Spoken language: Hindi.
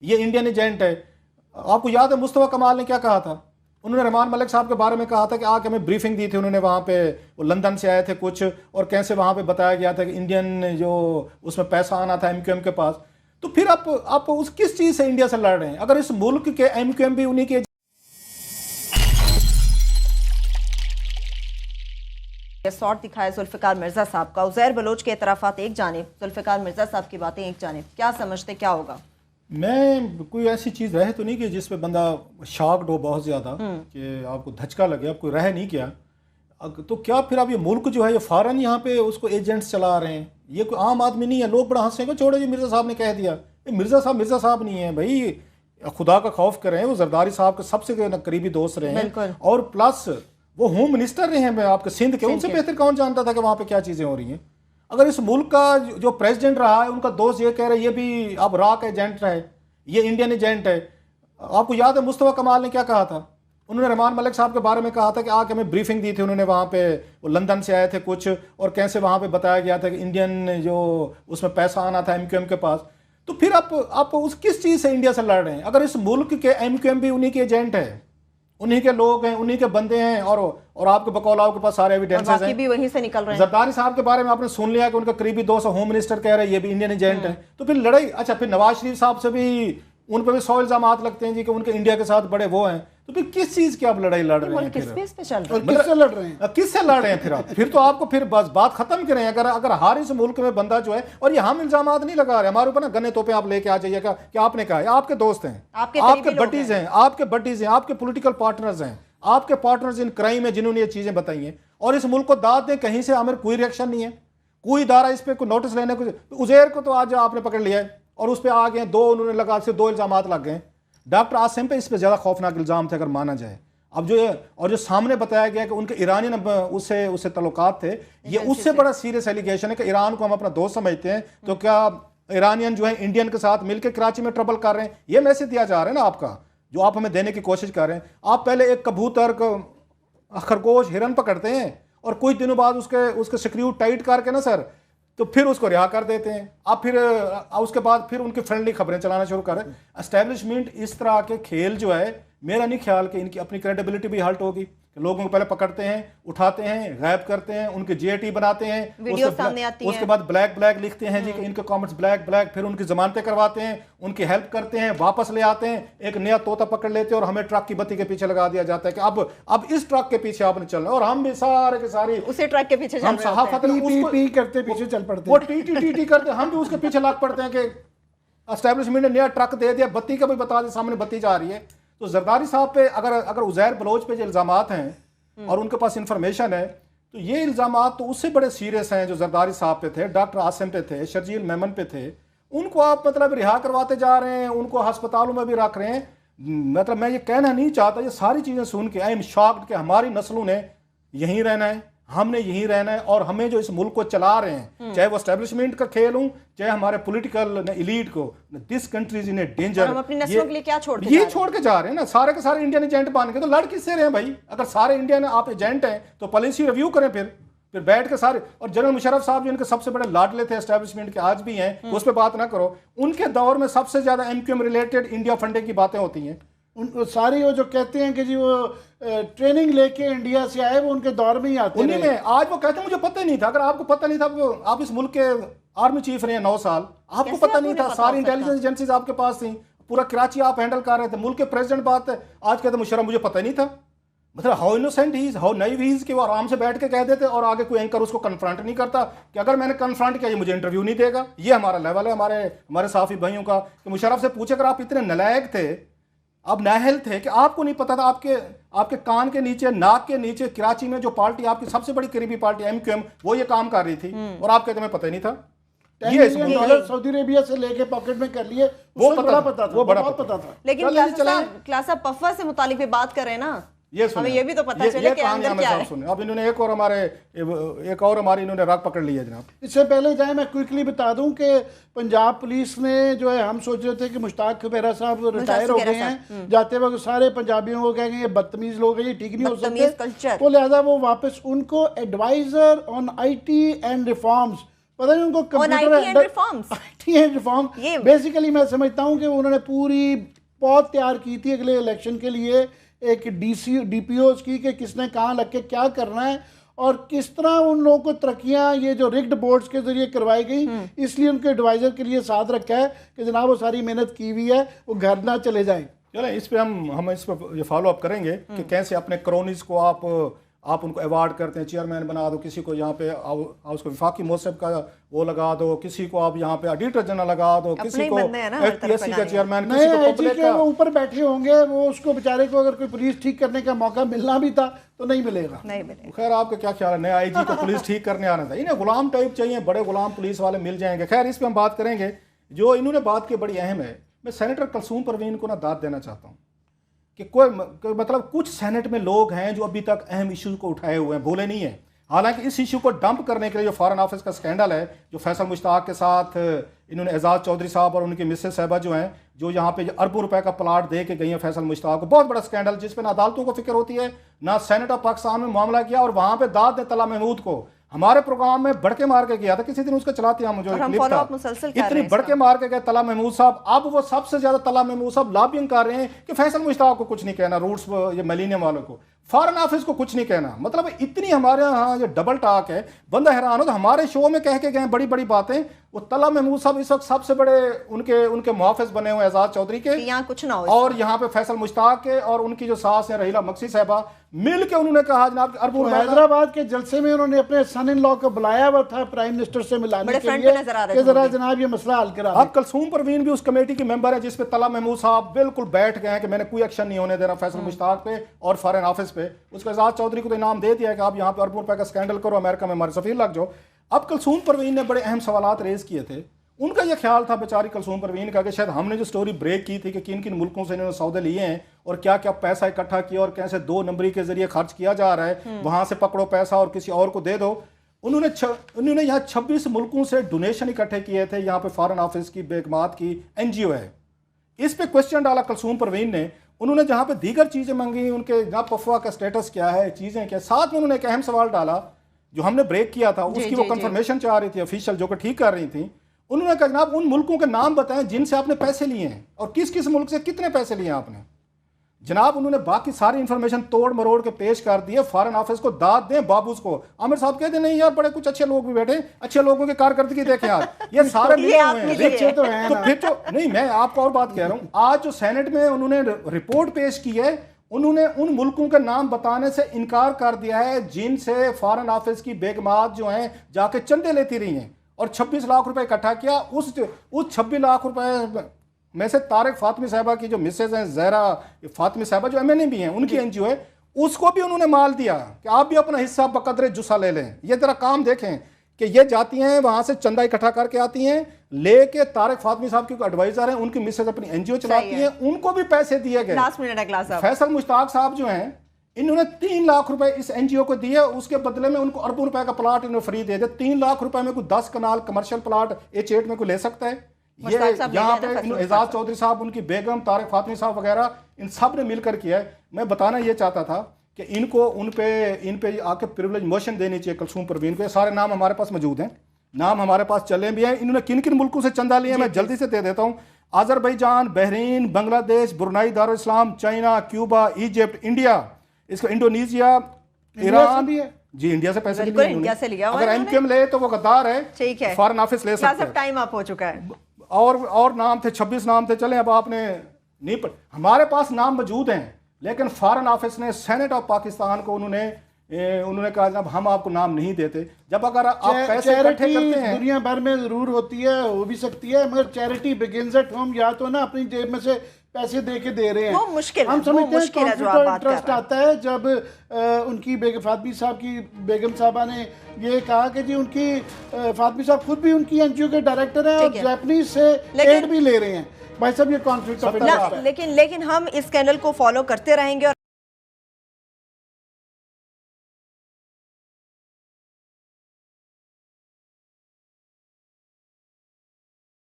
ये इंडियन एजेंट है। आपको याद है मुस्तफा कमाल ने क्या कहा था? उन्होंने रहमान मलिक साहब के बारे में कहा था कि आके हमें ब्रीफिंग दी थी उन्होंने, वहाँ पे वो लंदन से आए थे कुछ, और कैसे वहाँ पे बताया गया था कि इंडियन जो उसमें पैसा आना था एमक्यूएम के पास। तो फिर आप उस किस चीज़ से इंडिया से लड़ रहे हैं अगर इस मुल्क के एमक्यूएम भी उन्हीं के सॉर्ट दिखाया जुल्फिकार मिर्जा साहब का। उज़ैर बलोच के एतराफ़ात एक जानिब, जुल्फिकार मिर्जा साहब की बातें एक जानिब, क्या समझते क्या होगा? मैं कोई ऐसी चीज़ रहे तो नहीं कि जिसपे बंदा शॉक्ड हो बहुत ज़्यादा कि आपको धचका लगे, आप कोई रह नहीं किया। तो क्या फिर आप ये मुल्क जो है ये फ़ौरन यहाँ पे उसको एजेंट्स चला रहे हैं? ये कोई आम आदमी नहीं है। लोग बड़ा हंसेंगे, छोड़ो जी मिर्ज़ा साहब ने कह दिया। ये मिर्ज़ा साहब नहीं है भाई, खुदा का खौफ करें। वो जरदारी साहब के सबसे करीबी दोस्त रहे हैं, और प्लस वो होम मिनिस्टर रहे हैं आपके सिंध के। उनसे बेहतर कौन जानता था कि वहाँ पे क्या चीज़ें हो रही हैं? अगर इस मुल्क का जो प्रेसिडेंट रहा है उनका दोस्त ये कह रहे हैं ये भी अब राक एजेंट है, ये इंडियन एजेंट है। आपको याद है मुस्तफा कमाल ने क्या कहा था? उन्होंने रहमान मलिक साहब के बारे में कहा था कि आके हमें ब्रीफिंग दी थी उन्होंने, वहाँ पे वो लंदन से आए थे कुछ, और कैसे वहाँ पे बताया गया था कि इंडियन जो उसमें पैसा आना था एमक्यूएम के पास। तो फिर आप उस किस चीज़ से इंडिया से लड़ रहे हैं अगर इस मुल्क के एमक्यूएम भी उन्हीं के एजेंट है, उन्हीं के लोग हैं, उन्हीं के बंदे हैं, और आपके बकौलाओं के पास सारे एविडेंसेस हैं, भी वहीं से निकल रहे हैं। जरदारी साहब के बारे में आपने सुन लिया कि उनका करीबी दोस्त होम मिनिस्टर कह रहे हैं ये भी इंडियन एजेंट है। तो फिर लड़ाई, अच्छा फिर नवाज शरीफ साहब से भी उन पर भी 100 इल्जामात लगते हैं जी कि उनके इंडिया के साथ बड़े वो हैं। तो फिर किस चीज की आप लड़ाई लड़ रहे हैं? किससे लड़ रहे हैं? किससे लड़ रहे हैं फिर आप? फिर तो आपको फिर बस बात खत्म करें। अगर हर इस मुल्क में बंदा जो है, और ये हम इल्जामात नहीं लगा रहे हमारे ऊपर ना, गन्ने तोपे आप लेके आ जाइएगा कि आपने कहा है, आपके दोस्त हैं, आपके बडीज हैं, आपके पोलिटिकल पार्टनर्स हैं, आपके पार्टनर्स इन क्राइम है जिन्होंने ये चीजें बताई हैं, और इस मुल्क को दाद दें कहीं से हमें कोई रिएक्शन नहीं है, कोई इदारा इस पर कोई नोटिस लेने को। उज़ैर को तो आज आपने पकड़ लिया है और उस पर आ गए उन्होंने लगा से 2 इल्जामात लग गए। डॉक्टर आसिम पे इस पर ज़्यादा खौफनाक इल्ज़ाम थे अगर माना जाए। अब जो सामने बताया गया कि उनके ईरानियन उससे तल्लुकात थे, ये उससे बड़ा सीरियस एलिगेशन है कि ईरान को हम अपना दोस्त समझते हैं, तो क्या ईरानियन जो है इंडियन के साथ मिलकर कराची में ट्रबल कर रहे हैं? ये मैसेज दिया जा रहा है ना आपका, जो आप हमें देने की कोशिश कर रहे हैं। आप पहले एक कबूतर खरगोश हिरन पकड़ते हैं और कुछ दिनों बाद उसके स्क्रू टाइट करके ना सर, तो फिर उसको रिहा कर देते हैं। आप फिर उसके बाद फिर उनकी फ्रेंडली खबरें चलाना शुरू कर रहे हैं। एस्टेब्लिशमेंट इस तरह के खेल जो है, मेरा नहीं ख्याल कि इनकी अपनी क्रेडिबिलिटी भी हल्ट होगी। लोगों को पहले पकड़ते हैं, उठाते हैं, गायब करते हैं, उनके जेटी बनाते हैं, वीडियो सामने आती उसके बाद ब्लैक लिखते हैं जी कि इनके कमेंट्स ब्लैक, फिर उनकी जमानतें करवाते हैं, उनकी हेल्प करते हैं, वापस ले आते हैं, एक नया तोता पकड़ लेते हैं और हमें ट्रक की बत्ती के पीछे लगा दिया जाता है कि अब इस ट्रक के पीछे आपने चलना है, और हम भी सारे के सारे उसी ट्रक के पीछे हम सहाफत करते पीछे चल पड़ते, वो टी करते, हम भी उसके पीछे लग पड़ते हैं कि एस्टेब्लिशमेंट ने नया ट्रक दे दिया, बत्ती का भी बता दे सामने बत्ती जा रही है। तो जरदारी साहब पे अगर उज़ैर बलोच पे जो इल्जामात हैं और उनके पास इंफॉर्मेशन है, तो ये इल्जामात तो उससे बड़े सीरियस हैं जो जरदारी साहब पे थे, डॉक्टर आसिम पे थे, शर्जील मेमन पे थे। उनको आप मतलब रिहा करवाते जा रहे हैं, उनको अस्पतालों में भी रख रहे हैं। मतलब मैं ये कहना नहीं चाहता, ये सारी चीज़ें सुन के आई एम शॉक्ड कि हमारी नस्लों ने यहीं रहना है, हमने यहीं रहना है, और हमें जो इस मुल्क को चला रहे हैं, चाहे वो एस्टेब्लिशमेंट का खेल हो, चाहे हमारे पॉलिटिकल इलीट को, this country is in A danger. हम अपनी नस्लों के लिए क्या छोड़ के जा रहे हैं ना, सारे के सारे इंडियन एजेंट बन के। तो लड़ किससे रहे हैं भाई? अगर सारे इंडियन आप एजेंट हैं तो पॉलिसी रिव्यू करें फिर बैठ के सारे। और जनरल मुशर्रफ साहब जो इनके सबसे बड़े लाडले थे एस्टेब्लिशमेंट के, आज भी हैं, उस पर बात ना करो। उनके दौर में सबसे ज्यादा एमक्यूएम रिलेटेड इंडिया फंडिंग की बातें होती हैं। सारी वो जो कहते हैं कि जी वो ट्रेनिंग लेके इंडिया से आए, वो उनके दौर में ही आते उन्हीं में। आज वो कहते हैं मुझे पता ही नहीं था। अगर आपको पता नहीं था, आप इस मुल्क के आर्मी चीफ रहे हैं 9 साल, आपको पता नहीं था? सारी इंटेलिजेंस एजेंसीज आपके पास थी, पूरा कराची आप हैंडल कर रहे थे, मुल्क के प्रेसिडेंट बात है। आज कहते मुशर्रफ मुझे पता ही नहीं था। मतलब how innocent he is, how naive he is कि वो आराम से बैठ के कह देते, और आगे कोई एंकर उसको कन्फ्रंट नहीं करता कि अगर मैंने कन्फ्रंट किया ये मुझे इंटरव्यू नहीं देगा। ये हमारा लेवल है हमारे साफी भाइयों का कि मुशर्रफ से पूछे अगर आप इतने नालायक थे, अब नाहल थे कि आपको नहीं पता था आपके कान के नीचे, नाक के नीचे कराची में जो पार्टी आपकी सबसे बड़ी करीबी पार्टी एमक्यूएम, वो ये काम कर रही थी, और आप कहते हैं पता ही नहीं था। $10 मिलियन सऊदी अरेबिया से लेके पॉकेट में कर लिए, वो बड़ा पता था। लेकिन क्लासा पफवा से मुतालिक भी बात कर रहे हैं ना, ये हमें ये भी तो पता चले कि अंदर क्या है। अब इन्होंने एक और हमारी इन्होंने राग पकड़ ली है जनाब। इससे पहले जाए मैं क्विकली बता दूं कि पंजाब पुलिस ने जो है, हम सोच रहे थे कि मुश्ताक खबेरा साहब रिटायर हो गए हैं, जाते वक्त सारे पंजाबियों को कहेंगे ये बदतमीज लोग हैं, ये ठीक नहीं हो सकते, तो लिहाजा वो वापस उनको adviser on IT and reforms पता नहीं उनको कंप्यूटर रिफॉर्म बेसिकली मैं समझता हूं कि उन्होंने पूरी बहुत तैयार की थी अगले इलेक्शन के लिए, एक डीपीओज की कि किसने कहाँ लग के क्या करना है और किस तरह उन लोगों को तरक्कियां ये जो रिग्ड बोर्ड्स के जरिए करवाई गई, इसलिए उनके एडवाइजर के लिए साथ रखा है कि जनाब वो सारी मेहनत की हुई है, वो घर ना चले जाए। चले इस पे हम इस पे ये फॉलो अप करेंगे कि कैसे अपने क्रोनीज को आप उनको अवार्ड करते हैं, चेयरमैन बना दो, किसी को यहाँ पे उसको विफाकी मोहसिब का वो लगा दो, किसी को आप यहाँ पे ऑडिटर जनरल लगा दो, किसी को एफटीएससी का चेयरमैन, किसी को पब्लिक का। वो ऊपर बैठे होंगे, वो उसको बेचारे को अगर कोई पुलिस ठीक करने का मौका मिलना भी था तो नहीं मिलेगा। खैर आपका क्या ख्याल है, नया आईजी को पुलिस ठीक करने आना था, इन्हें गुलाम टाइप चाहिए, बड़े गुलाम पुलिस वाले मिल जाएंगे। खैर इस पर हम बात करेंगे। जो इन्होंने बात की बड़ी अहम है, मैं सेनेटर कुलसूम परवीन को ना दाद देना चाहता हूँ कि कोई मतलब कुछ सेनेट में लोग हैं जो अभी तक अहम इशू को उठाए हुए हैं, भूले नहीं है। हालांकि इस इशू को डंप करने के लिए जो फॉरेन ऑफिस का स्कैंडल है, जो फैसल मुश्ताक के साथ इन्होंने एजाज चौधरी साहब और उनकी मिसेस साहबा जो हैं, जो यहाँ पे अरबों रुपए का प्लाट दे के गई है फैसल मुश्ताक को, बहुत बड़ा स्कैंडल जिस पे ना अदालतों को फिक्र होती है, ना सेनेट ऑफ पाकिस्तान में मामला किया और वहां पे दाद दे तला महमूद को। हमारे प्रोग्राम में बढ़के मार के गया था, किसी दिन उसका चलाते हैं मुझे क्लिप था, इतनी बढ़के मार के गए तला महमूद साहब। अब वो सबसे ज्यादा तला महमूद साहब लॉबिंग कर रहे हैं कि फैसल मुश्ताक को कुछ नहीं कहना, रूट्स ये मिलीनियम वालों को, फॉरेन ऑफिस को कुछ नहीं कहना। मतलब इतनी हमारे यहाँ ये डबल टॉक है, बंदा हैरान हो। तो हमारे शो में कह के गए बड़ी बड़ी बातें, वो तला महमूद साहब इस वक्त सबसे बड़े उनके मुहाफिज बने हुए एजाज चौधरी के, यहाँ कुछ ना हो, और यहाँ पे फैसल मुश्ताक के और उनकी जो सास है रहीला मक्सी साहबा मिल के उन्होंने कहा जनाब अरबुल हैदराबाद के जलसे में उन्होंने अपने सन इन लॉ को बुलाया हुआ था प्राइम मिनिस्टर से मिलाने के लिए कि जरा जनाब ये मसला हल करा। अब कुलसूम परवीन भी उस कमेटी के मेंबर है जिसपे तला महमूद साहब बिल्कुल बैठ गए हैं कि मैंने कोई एक्शन नहीं होने देना फैसल मुश्ताक पे और फॉरेन ऑफिस पे। उसके एजाज चौधरी को तो इनाम दे दिया कि आप यहाँ पे अरबों रुपए का स्कैंडल करो, अमेरिका में हमारे सफीर लग जाओ। अब कुलसूम परवीन ने बड़े अहम सवाल रेज किए थे। उनका यह ख्याल था बेचारी कुलसूम परवीन का कि शायद हमने जो स्टोरी ब्रेक की थी कि किन किन मुल्कों से इन्होंने सौदे लिए हैं और क्या क्या पैसा इकट्ठा किया और कैसे 2 नंबरी के जरिए खर्च किया जा रहा है, वहां से पकड़ो पैसा और किसी और को दे दो। उन्होंने यहाँ 26 मुल्कों से डोनेशन इकट्ठे किए थे। यहाँ पे फॉरेन ऑफिस की बेगमात की एनजीओ है, इस पे क्वेश्चन डाला कुलसूम परवीन ने। उन्होंने जहाँ पे दीगर चीजें मांगी, उनके जहाँ पफवा का स्टेटस क्या है, चीजें क्या, साथ में उन्होंने एक अहम सवाल डाला जो हमने ब्रेक किया था, उसकी वो कंफर्मेशन चाह रही थी ऑफिशियल, जो कि ठीक कर रही थी। उन्होंने कहा जनाब उन मुल्कों के नाम बताएं जिनसे आपने पैसे लिए हैं और किस किस मुल्क से कितने पैसे लिए हैं आपने। जनाब उन्होंने बाकी सारी इंफॉर्मेशन तोड़ मरोड़ के पेश कर दी है। फॉरेन ऑफिस को दाद दें, बाबूस को। आमिर साहब कहते नहीं यार बड़े कुछ अच्छे लोग भी बैठे, अच्छे लोगों की कारकर्दगी देखें यार, ये सारे मिले हुए हैं तो फिर तो नहीं, मैं आपको और बात कह रहा हूं। आज जो सेनेट में उन्होंने रिपोर्ट पेश की है, उन्होंने उन मुल्कों के नाम बताने से इनकार कर दिया है जिनसे फॉरेन ऑफिस की बेगमात जो हैं जाके चंदे लेती रही हैं और 26 लाख रुपए इकट्ठा किया। उस 26 लाख रुपए में से तारिक फातमी साहबा की जो मिसेज हैं जहरा फातमी साहबा जो एमएनए भी हैं, उनकी एनजीओ है, उसको भी उन्होंने माल दिया कि आप भी अपना हिस्सा बकदरे जुस्सा ले लें। ये जरा काम देखें कि ये जाती हैं वहां से चंदा इकट्ठा करके आती हैं, लेके तारिक फातमी साहब की एडवाइजर हैं, उनकी मिसेज अपनी एनजीओ चलाती हैं, उनको भी पैसे दिए गए। फैसल मुश्ताक साहब जो हैं, इन्होंने 3 लाख रुपए इस एनजीओ को दिए, उसके बदले में उनको अरबों रुपए का प्लाट इन्होंने फ्री दे दिया। 3 लाख रुपए में कोई 10 कनाल कमर्शियल प्लाट H8 में कोई ले सकता है? ये यहाँ पे एजाज चौधरी साहब, उनकी बेगम, तारिक फातमी साहब वगैरह, इन सब ने मिलकर किया है। मैं बताना ये चाहता था कि इनको इन पे आके प्रिविलेज मोशन देनी चाहिए कुलसूम परवीन को। सारे नाम हमारे पास मौजूद हैं, नाम हमारे पास चले भी हैं। इन्होंने किन किन मुल्कों से चंदा लिए मैं जल्दी से दे देता हूँ। Azerbaijan, Bahrain, Bangladesh, Brunei Darul Islam, China, Cuba, Egypt, India, इसका इंडोनेशिया, ईरान भी है जी। इंडिया से पैसे लिए, इंडिया से लिया। अगर एमकेएम ले तो वो गद्दार है, ठीक है, फॉरेन ऑफिस ले सकते हैं। टाइम अप हो चुका है। और नाम थे 26 नाम थे, चले अब आपने नहीं हमारे पास नाम मौजूद हैं, लेकिन फॉरेन ऑफिस ने सेनेट ऑफ पाकिस्तान को उन्होंने कहा जब हम आपको नाम नहीं देते। जब अगर आप पैसे इकट्ठे करते हैं, दुनिया भर में जरूर होती है, हो भी सकती है, मगर चैरिटी बिगिंस एट होम। या तो ना अपनी जेब में से पैसे दे के दे रहे हैं, वो मुश्किल हम समझते हैं कॉन्फ्लिक्ट इंटरेस्ट आता है। जब उनकी फातमी साहब की बेगम साहबा ने ये कहा कि जी उनकी फातमी साहब खुद भी उनकी एनजीओ के डायरेक्टर हैं और जापानीज से एड भी ले रहे हैं, भाई साहब ये कॉन्फ्लिक्ट ऑफ इंटरेस्ट है। लेकिन हम इस स्कैंडल को फॉलो करते रहेंगे।